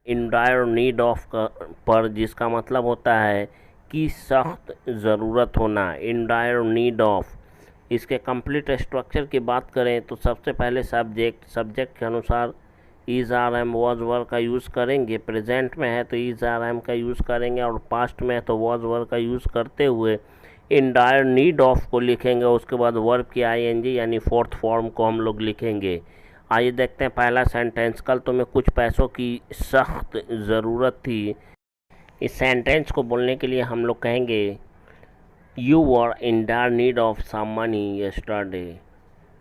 In dire need of पर, जिसका मतलब होता है कि सख्त ज़रूरत होना। In dire need of. इसके कंप्लीट स्ट्रक्चर की बात करें तो सबसे पहले सब्जेक्ट के अनुसार is are am was were का यूज़ करेंगे। प्रेजेंट में है तो इज आर एम का यूज़ करेंगे, और पास्ट में है तो वॉज वर का यूज़ करते हुए इन डायर नीड ऑफ को लिखेंगे। उसके बाद वर्ब की आईएनजी यानी फोर्थ फॉर्म को हम लोग लिखेंगे। आइए देखते हैं पहला सेंटेंस। कल तुम्हें कुछ पैसों की सख्त ज़रूरत थी। इस सेंटेंस को बोलने के लिए हम लोग कहेंगे you were in dire need of some money yesterday.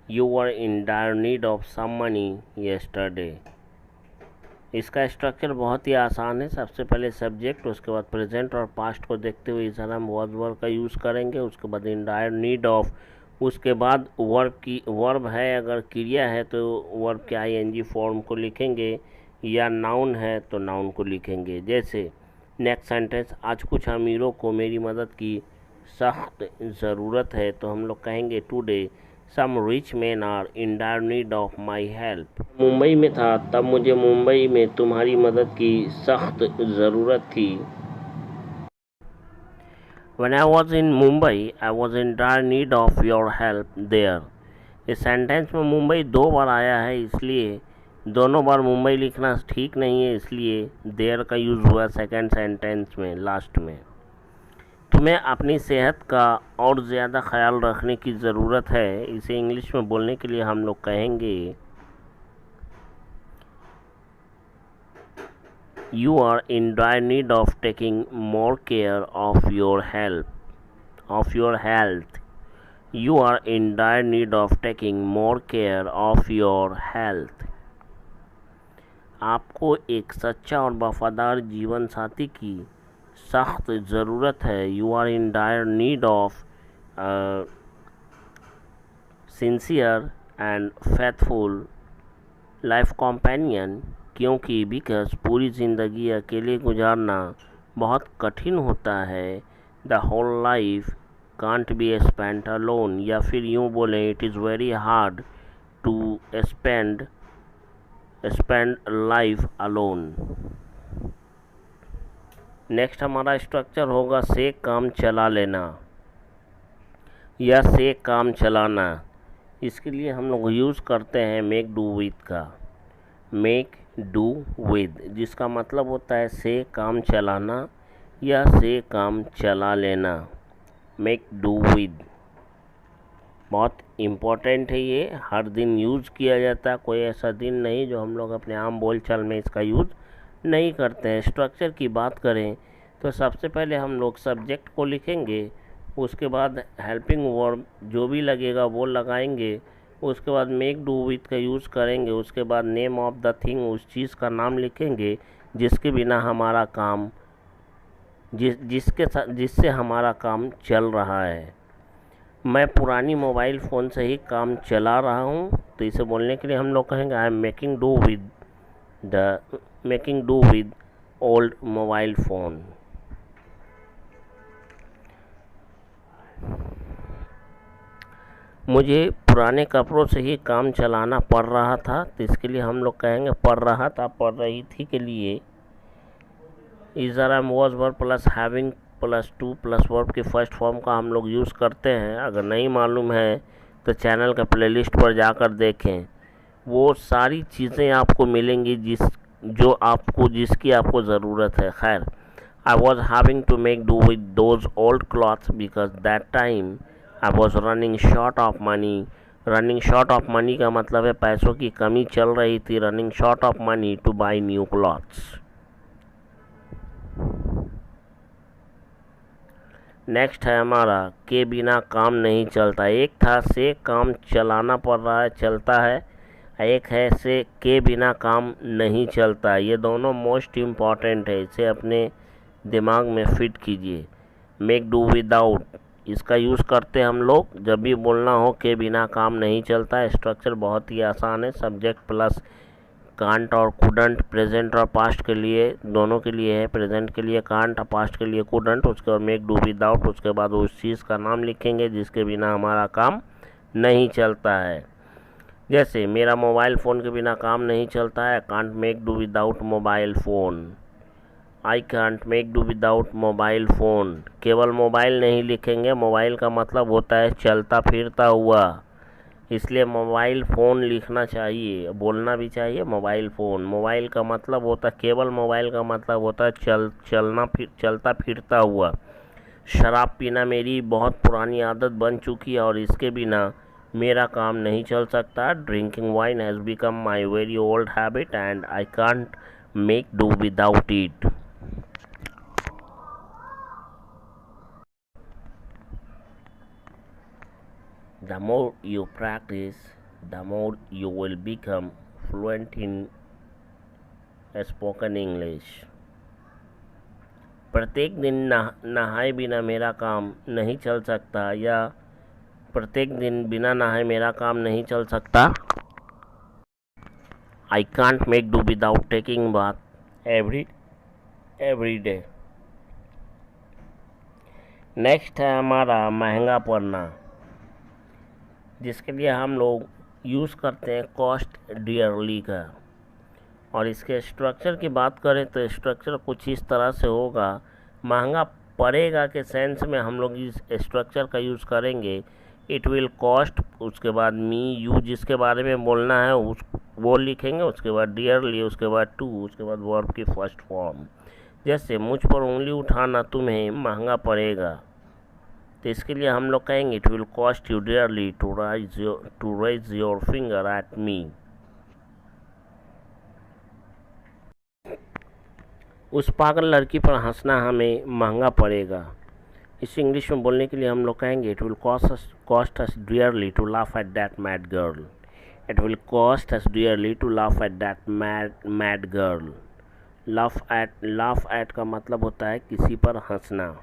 You were in dire need of some money yesterday. इसका स्ट्रक्चर बहुत ही आसान है। सबसे पहले सब्जेक्ट, उसके बाद प्रेजेंट और पास्ट को देखते हुए इस हम वॉज वर्ब का यूज़ करेंगे। उसके बाद इन डायर नीड ऑफ, उसके बाद वर्ब है, अगर क्रिया है तो वर्ब के आईएनजी फॉर्म को लिखेंगे, या नाउन है तो नाउन को लिखेंगे। जैसे नेक्स्ट सेंटेंस, आज कुछ अमीरों को मेरी मदद की सख्त ज़रूरत है, तो हम लोग कहेंगे today some rich man are in dire need of my help. Mumbai में था तब मुझे मुंबई में तुम्हारी मदद की सख्त ज़रूरत थी। When I was in Mumbai, I was in dire need of your help there. इस सेंटेंस में मुंबई दो बार आया है, इसलिए दोनों बार मुंबई लिखना ठीक नहीं है, इसलिए देयर का यूज़ हुआ सेकेंड सेंटेंस में लास्ट में। तुम्हें अपनी सेहत का और ज़्यादा ख्याल रखने की ज़रूरत है। इसे इंग्लिश में बोलने के लिए हम लोग कहेंगे you are in dire need of taking more care of your health. You are in dire need of taking more care of your health. आपको एक सच्चा और वफादार जीवन साथी की सख्त ज़रूरत है। You are in dire need of sincere and faithful life companion, क्योंकि बिकॉज पूरी ज़िंदगी अकेले गुजारना बहुत कठिन होता है। The whole life can't be spent alone, या फिर यूँ बोलें it is very hard to spend life alone. Next हमारा स्ट्रक्चर होगा से काम चला लेना या से काम चलाना। इसके लिए हम लोग यूज़ करते हैं मेक डू विद का। मेक डू विद, जिसका मतलब होता है से काम चलाना या से काम चला लेना। मेक डू विद बहुत इम्पोर्टेंट है, ये हर दिन यूज़ किया जाता है। कोई ऐसा दिन नहीं जो हम लोग अपने आम बोलचाल में इसका यूज़ नहीं करते हैं। स्ट्रक्चर की बात करें तो सबसे पहले हम लोग सब्जेक्ट को लिखेंगे, उसके बाद हेल्पिंग वर्ब जो भी लगेगा वो लगाएंगे, उसके बाद मेक डू विथ का यूज़ करेंगे, उसके बाद नेम ऑफ द थिंग, उस चीज़ का नाम लिखेंगे जिसके बिना हमारा काम जिससे हमारा काम चल रहा है। मैं पुरानी मोबाइल फ़ोन से ही काम चला रहा हूँ, तो इसे बोलने के लिए हम लोग कहेंगे I am making do with old mobile phone. मुझे पुराने कपड़ों से ही काम चलाना पड़ रहा था, तो इसके लिए हम लोग कहेंगे पड़ रहा था, पड़ रही थी के लिए is are am was verb plus having plus to plus verb के फर्स्ट फॉर्म का हम लोग यूज़ करते हैं। अगर नहीं मालूम है तो चैनल का प्लेलिस्ट पर जाकर देखें, वो सारी चीज़ें आपको मिलेंगी जिसकी आपको ज़रूरत है। खैर, I was having to make do with those old clothes because that time I was running short of money. Running short of money का मतलब है पैसों की कमी चल रही थी। Running short of money to buy new clothes. Next है हमारा के बिना काम नहीं चलता। एक था से काम चलाना पड़ रहा है, चलता है, एक है से के बिना काम नहीं चलता। ये दोनों मोस्ट इम्पॉर्टेंट है, इसे अपने दिमाग में फिट कीजिए। मेक डू विदाउट, इसका यूज़ करते हैं हम लोग जब भी बोलना हो के बिना काम नहीं चलता है। स्ट्रक्चर बहुत ही आसान है, सब्जेक्ट प्लस कांट और कुडंट, प्रेजेंट और पास्ट के लिए दोनों के लिए है। प्रेजेंट के लिए कांट और पास्ट के लिए कुडंट, उसके बाद मेक डू विदाउट, उसके बाद उस चीज़ का नाम लिखेंगे जिसके बिना हमारा काम नहीं चलता है। जैसे मेरा मोबाइल फ़ोन के बिना काम नहीं चलता है, can't make do without mobile phone. I can't make do without mobile phone. केवल मोबाइल नहीं लिखेंगे, मोबाइल का मतलब होता है चलता फिरता हुआ, इसलिए मोबाइल फ़ोन लिखना चाहिए, बोलना भी चाहिए मोबाइल फ़ोन। मोबाइल का मतलब होता है, केवल मोबाइल का मतलब होता है चलता फिरता हुआ। शराब पीना मेरी बहुत पुरानी आदत बन चुकी है और इसके बिना मेरा काम नहीं चल सकता। Drinking wine has become my very old habit and I can't make do without it. The more you practice, the more you will become fluent in spoken English. प्रत्येक दिन नहाए बिना मेरा काम नहीं चल सकता, या प्रत्येक दिन बिना नहाए मेरा काम नहीं चल सकता। I can't make do without taking bath every day. Next है हमारा महंगा पड़ना, जिसके लिए हम लोग यूज़ करते हैं कॉस्ट डियरली का। और इसके स्ट्रक्चर की बात करें तो स्ट्रक्चर कुछ इस तरह से होगा। महंगा पड़ेगा के सेंस में हम लोग इस स्ट्रक्चर का यूज़ करेंगे। इट विल कॉस्ट, उसके बाद मी यू जिसके बारे में बोलना है उस वो लिखेंगे, उसके बाद डियरली, उसके बाद टू, उसके बाद वर्ब की फर्स्ट फॉर्म। जैसे मुझ पर उंगली उठाना तुम्हें महंगा पड़ेगा, तो इसके लिए हम लोग कहेंगे it will cost you dearly to raise your finger at me. उस पागल लड़की पर हंसना हमें महंगा पड़ेगा। इस इंग्लिश में बोलने के लिए हम लोग कहेंगे it will cost us dearly to laugh at that mad girl. It will cost us dearly to laugh at that mad girl. Laugh at का मतलब होता है किसी पर हंसना।